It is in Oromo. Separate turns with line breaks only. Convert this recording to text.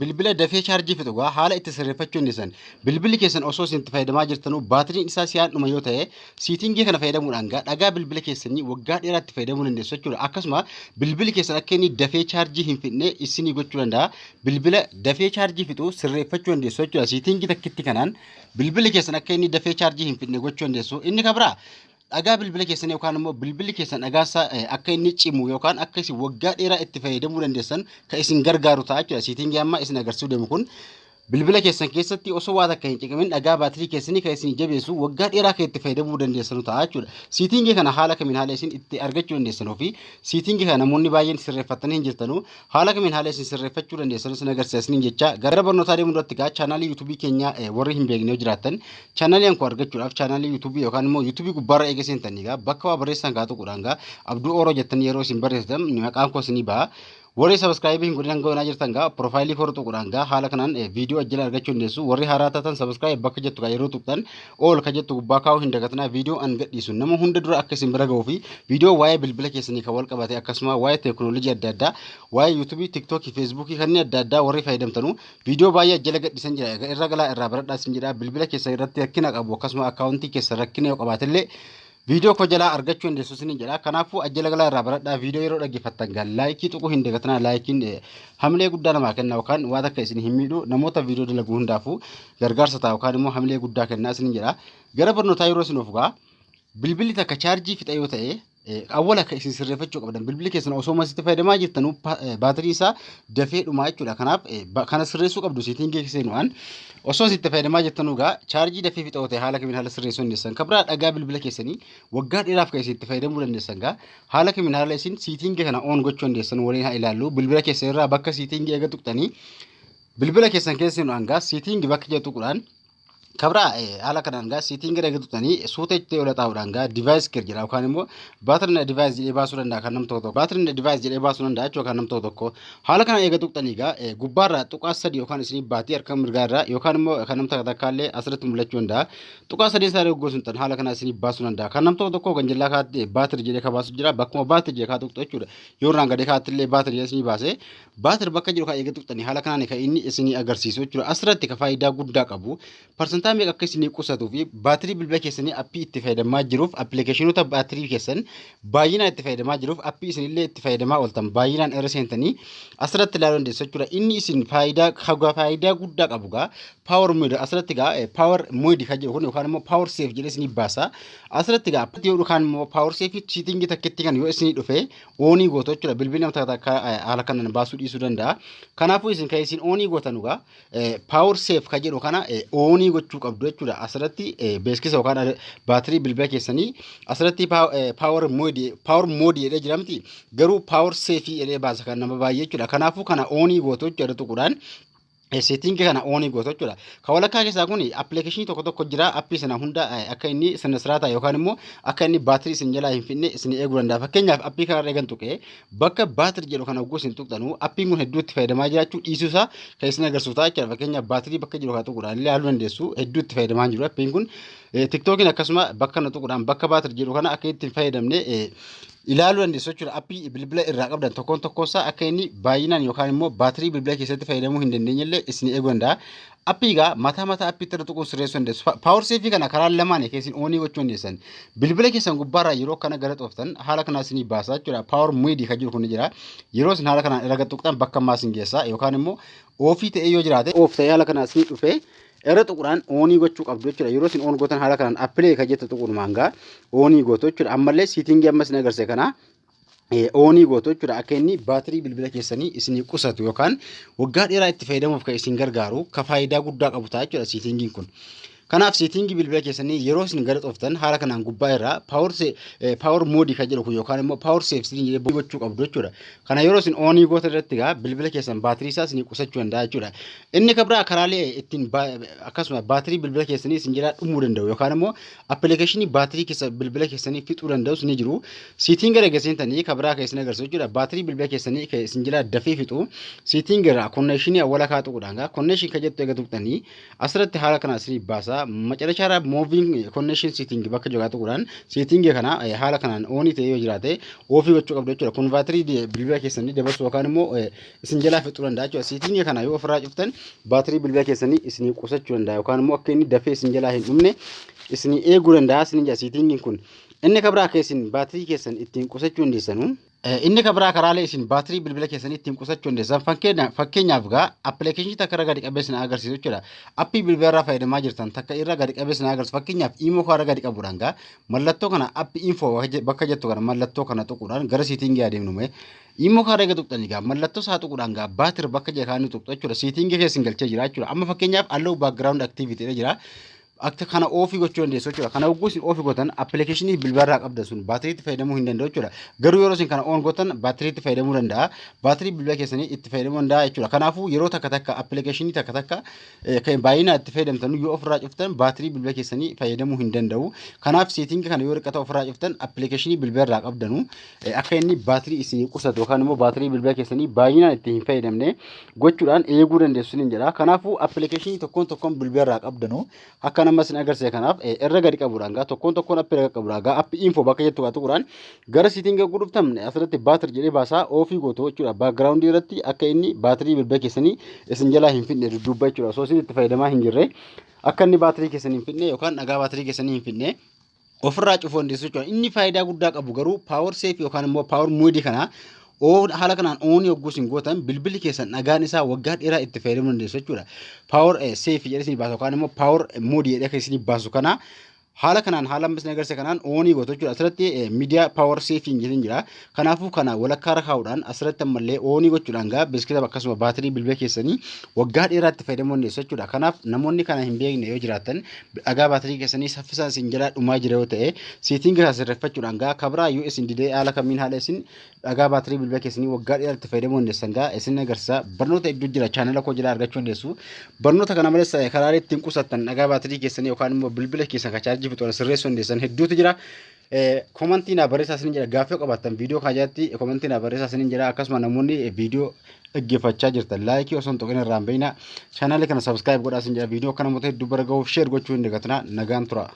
bilbila dafee chaarjii fixu haala itti sirreeffachuu dandeessan bilbilli keessan osoo isin itti fayyadamaa jirtanuu baatiriin isaa si'aadhuma yoo ta'e siitingii kana fayyadamuudhaan dhagaa bilbila keessanii waggaa dheeraa itti fayyadamuu dandeessu jechuudha. Akkasuma bilbilli keessan akka inni dafee chaarjii hin fixne isinii gochuu danda'a. Bilbila dafee chaarjii fixu sirreeffachuu dandeessu jechuudha. Siitingii takkitti kanaan bilbilli keessan akka inni dafee chaarjii hin fixne gochuu dandeessu. Inni kabraa dhagaa bilbila keessan yookaan immoo bilbilli keessan dhagaasa akka inni cimu yookaan akka isin waggaa dheeraa itti fayyadamuu dandeessan kan isin gargaaru ta'a jechuudha. Siitingii amma isin agarsiisuu deemu kun bilbila keessan keessatti osoo waan akka hin ciqamin dhagaa baatirii keessanii kan isin jabeessu waggaa dheeraa kan itti fayyadamuu dandeessan ta'a jechuudha. Siitingii kana haala kamiin haala isin itti argachuu dandeessanuu fi siitingii kana namoonni baay'een sirreeffatanii hin jirtanuu haala kamiin haala isin sirreeffachuu dandeessanuu isin agarsiisanii jecha gara barnootaa deemuu duratti gaa chaanaalii yuutuubii keenya warri hin beekne yoo jiraattan chaanaalii anku argachuudhaaf chaanaalii yuutuubii yookaan immoo yuutuubii gubbaarra eega seentanii gaa bakka waa barreessan gaa tuquudhaan gaa Abduu Oroo jettanii yeroo isin barreessitan maqaan koo isinii ba'a. Warri subscribe hin godhan goonaa jirtan gaa profaayilii fortu godhan gaa haala kanaan viidiyoo ajjala argachuu dandeessu. Warri haaraa taatan subscribe bakka jettu gaa yeroo tuqxan ol ka jettu gubbaa kaa'uu hin dagatinaa viidiyoo an gadhiisu nama hunda dura akka isin bira ga'uu fi viidiyoo waa'ee bilbila keessanii kan wal qabate akkasuma waa'ee teekinooloojii adda addaa waa'ee yuutuubii tiktookii feesbuukii kanneen adda addaa warri fayyadamtanu viidiyoo baay'ee ajjala gadhiisan jira irra galaa irraa baradhaas hin jira bilbila keessan irratti rakkina qabu akkasuma akkaawuntii keessan rakkina yoo qabaatillee Video ko jala argachuu dandeessu isin jedha. Kanaafuu ajjala galaa irraa baradhaa viidiyoo yeroo dhaggeeffattan gaa laayikii tuquu hin dagatinaa. Laayikiin hamilee guddaa namaa kenna yookaan waan akka isin hin miidhu namoota viidiyoo dalaguu hundaafuu gargaarsa ta'a yookaan immoo hamilee guddaa kennaa isin jedha. Gara barnootaa yeroo isin of gaa bilbilli takka chaarjii fixa yoo ta'e awwala akka isin sirreeffachuu qabdan bilbilli keessan osoo masitti fayyadamaa jirtanuu baatirii isaa dafee dhumaa jechuudha. Kanaaf kana sirreessuu qabdu siitingii keessan osoo itti fayyadamaa jirtanuu gaa chaarjii dafee fixa yoo ta'e haala kamiin haala sirreessuu dandeessan kabraa dhagaa bilbila keessanii waggaa dheeraaf kan isin itti fayyadamuu dandeessan gaa haala kamiin haala isin siitingii kana oon gochuu dandeessan waliin haa ilaallu. Bilbila keessan irraa bakka siitingii eega tuqxanii bilbila keessan keessan gaa siitingii bakka jedhu tuquudhaan kabraa haala kanaan gaa siitingii eega tuqxanii suuta itti ol taa'uudhaan gaa divaayis kir jedha yookaan immoo baatirii divaayis jedhee baasuu danda'a kan nam tokko baatirii divaayis jedhee baasuu danda'a jechuudha kan nam tokko haala kanaan eega tuqxanii gaa gubbaarraa tuqaa sadii yookaan isinii baatii harka mirgaarraa yookaan immoo kan nam takkaallee asirratti mul'achuu danda'a tuqaa sadii isaa gosuun tan haala kanaan isinii baasuu danda'a kan nam tokko ganjillaa kaatti baatirii jedhee ka baasu jira bakkuma baatirii jedhee kaa tuqxu jechuudha yoo irraan gadee kaattillee baatirii isinii baasee baatirii bakka jiru kaa eega tuqxanii haala kanaan kan inni isinii agarsiisu jechuudha. Asirratti ka faayidaa guddaa qabu parsantaa meeqa akka isinii qusatuu fi baatirii bilbila keessanii appii itti fayyadamaa jiruuf appilikeeshinoota baatirii keessan baay'inaan itti fayyadamaa jiruuf appii isinillee itti fayyadamaa ooltan baay'inaan irra seentanii asirratti ilaaluu dandeessu jechuudha. Inni isin faayidaa guddaa qabu gaa power mode asirratti gaa power mode kan jedhu kun yookaan immoo power save jedhee isinii baasa asirratti gaa appii yookaan immoo power save siitingii takkitti kan yoo isinii dhufe oonii gootu jechuudha. Bilbilli nama takka haala kanaan baasuu dhiisuu danda'a. Kanaafuu isin kan isin oonii gootan gaa power save kan jedhu kana oonii gochuu qabdu jechuudha. Asirratti beeksisa yookaan baatirii bilbila keessanii asirratti power mode jedhee jiramti garuu power save jedhee baasa kan nama baay'ee jechuudha. Kanaafuu kana oonii gootu jechuudha tuquudhaan setting kana oonii gootu jechuudha. Kan walakkaa keessaa kun appilikeeshinii tokko jira appii sana hunda akka inni sana siraataa yookaan immoo akka inni baatirii isin jalaa hin fixne isin eeguu danda'a. Fakkeenyaaf appii kana eegan tuqee bakka baatirii jedhu kana ogguu isin tuqxanuu appiin kun hedduu itti fayyadamaa jiraachuu dhiisuu isaa kan isin agarsiisu ta'a jechuudha. Fakkeenyaaf baatirii bakka jiru haa tuquudhaan ilaaluu dandeessu hedduu itti fayyadamaa jiru appiin kun tiktookiin akkasuma bakka na tuquudhaan bakka baatirii jedhu kana akka itti fayyadamne ilaaluu dandeessu jechuudha. Appii bilbila irraa qabdan tokkoon tokkosaa akka inni baay'inaan yookaan immoo baatirii bilbila keessatti fayyadamuu hin dandeenyellee isin eeguu danda'a. Appii gaa mataa appiitti irra tuquun sirreessuu dandeessu. Power save kana karaa lamaan keessin oonii gochuu dandeessan. Bilbila keessan gubbaarraa yeroo kana gara xooftan haala kanaa isinii baasaa jechuudha. Power mode kan jiru kun jira. Yeroo isin haala kanaan irra tuqxan bakka ammaa isin geessaa yookaan immoo oofii ta'ee yoo jiraate oof ta'ee haala kanaa isinii dhufee irra tuquudhaan oonii gochuu qabdu jechuudha. Yeroo isin oon gootan haala kanaan appilii kan jettu tuquudhumaan gaa oonii gootu jechuudha. Ammallee siitingii amma isin agarsiise kana oonii gootu jechuudha. Akka inni baatirii bilbila keessanii isinii qusatu yookaan waggaa dheeraa itti fayyadamuuf kan isin gargaaru ka faayidaa guddaa qabu ta'a jechuudha siitingiin kun. Kanaaf siitingii bilbila keessanii yeroo isin gara xooftan haala kanaan gubbaa irraa power mode kan jedhu yookaan immoo power save jedhee gochuu qabdu jechuudha. Kana yeroo isin oonii gootan irratti gaa bilbila keessan baatirii isaa isinii qusachuu danda'a jechuudha. Inni kabraa karaalee ittiin akkasuma baatirii bilbila keessanii isin jalaa dhumuu danda'u yookaan immoo appilikeeshinii baatirii keessa bilbila keessanii fixuu danda'us ni jiru. Siitinga eegasiintanii kabraa kan isin agarsiisu jechuudha. Baatirii bilbila keessanii kan isin jalaa dafee fixu siitinga konnekshinii awwala kaa tuquudhaan gaa konnekshin kan jettu eegatuqtanii asirratti haala kanaa isinii baasa. tuqudha. Macarashara moving connection setting bakka jogaa tuqudhaan setting kana haala kanaan on ta'ee yoo jiraate ofii gochuu qabdu jechuudha. Kun baatirii bilbila keessanii dabarsu yookaan immoo isin jalaa fixuu danda'a jechuudha. Setting kana yoo ofirraa cuftan baatirii bilbila keessanii isin qusachuu danda'a yookaan immoo akka inni dafee isin jalaa hin dhumne isin eeguu danda'a. Isin jaa setting kun inni kabraa akka isin baatirii keessan ittiin qusachuu dandeessanu. Inni kabraa karaalee isin baatirii bilbila keessanii ittiin qusachuu dandeessan fakkeenyaaf gaa appilikeeshinii takka irra gadi qabeessan agarsiisu jechuudha. Appii bilbila irraa fayyadamaa jirtan takka irra gadi qabeessan agarsiisu fakkeenyaaf imo irra gadi qabuudhaan gaa mallattoo kana appii info bakka jettu kana mallattoo kana tuquudhaan gara siitingii adeemnume imo irra gadi tuqxanii gaa mallattoo isaa tuquudhaan gaa baatir bakka jedhaanii tuqxu jechuudha. Siitingii keessan galchee jira jechuudha. Amma fakkeenyaaf allow background activity jira. Akka kana ofii gochuu dandeessu jechuudha. Kana oguu isin ofii gootan appilikeeshinii bilbila irraa qabdan sun baatiriitti fayyadamuu hin danda'u jechuudha. Garuu yeroo isin kana on gootan baatiriitti fayyadamuu danda'a. Baatirii bilbila keessanii itti fayyadamuu danda'a jechuudha. Kanaafuu yeroo takka appilikeeshinii takka kan baay'inaan itti fayyadamtan yoo ofirraa cuftan baatirii bilbila keessanii fayyadamuu hin danda'u. Kanaaf seetingi kana yoo riqqata ofirraa cuftan appilikeeshinii bilbila irraa qabdanu akka inni baatirii isin qusatu yookaan immoo baatirii bilbila keessanii baay'inaan itti hin fayyadamne gochuudhaan eeguu dandeessu ni jedha. Kanaafuu appilikeeshinii tokkoon bilbila irraa qabdanu akka nama sin agarsiisa kanaaf irra gadi qabuudhaan gaa tokkoon appii irra qabuudhaan gaa appii info bakka jettu gaa tuquudhaan gara siitingii guduftan asirratti baatir jedhee baasaa ofii gootu jechuudha. Baakgiraawundii irratti akka inni baatirii bilbila keessanii isin jalaa hin fidne dudduuba jechuudha. Osoo isin itti fayyadamaa hin jirre akka inni baatirii keessanii hin fidne yookaan dhagaa baatirii keessanii hin fidne ofirraa cufuu dandeessu jechuudha. Inni faayidaa guddaa qabu garuu power save yookaan immoo power mode kana haala kanaan oonii hogguu isin gootan bilbilli keessan dhagaan isaa waggaa dheeraa itti fayyadamuu dandeessu jechuudha. Power save jedhee isin baasu yookaan immoo power mode jedhee akka isin baasu kana haala kanaan haala misne agarsiisa kanaan oonii gootu jechuudha. Asirratti miidiyaa power saving jedhin jira. Kanaafuu kana walakkaa irra kaa'uudhaan asirratti ammallee oonii gochuudhaan gaa beeksisa akkasuma baatirii bilbila keessanii waggaa dheeraatti fayyadamuu dandeessu jechuudha. Kanaaf namoonni kana hin beekne yoo jiraatan dhagaa baatirii keessanii saffisaan isin jalaa dhumaa jira yoo ta'e seetingi isaa sirreeffachuudhaan gaa kabraa yoo isin didee haala kamiin haala isin dhagaa baatirii bilbila keessanii waggaa dheeraatti fayyadamuu dandeessan gaa isin agarsiisa. Barnoota hedduu jira chaanala koo jala argachuu dandeessu. Barnoota kana malees karaalee ittiin qusattan dhagaa baatirii keessanii yookaan immoo bilbila keessan kachaarjii fixuun sirreessuu dandeessan hedduutu jira. Komantii naa barreessaa isin jira gaaffii qabaattan viidiyoo kajaatti komantii naa barreessaa isin jira akkasuma namoonni viidiyoo dhaggeeffachaa jirtan laayikii osoo hin tuqin irraa hin beekna chaanala kana sabskiraayib godhaa isin jira viidiyoo kana moota hedduu bira gahuuf sheer gochuu hin dagatinaa nagaan tura.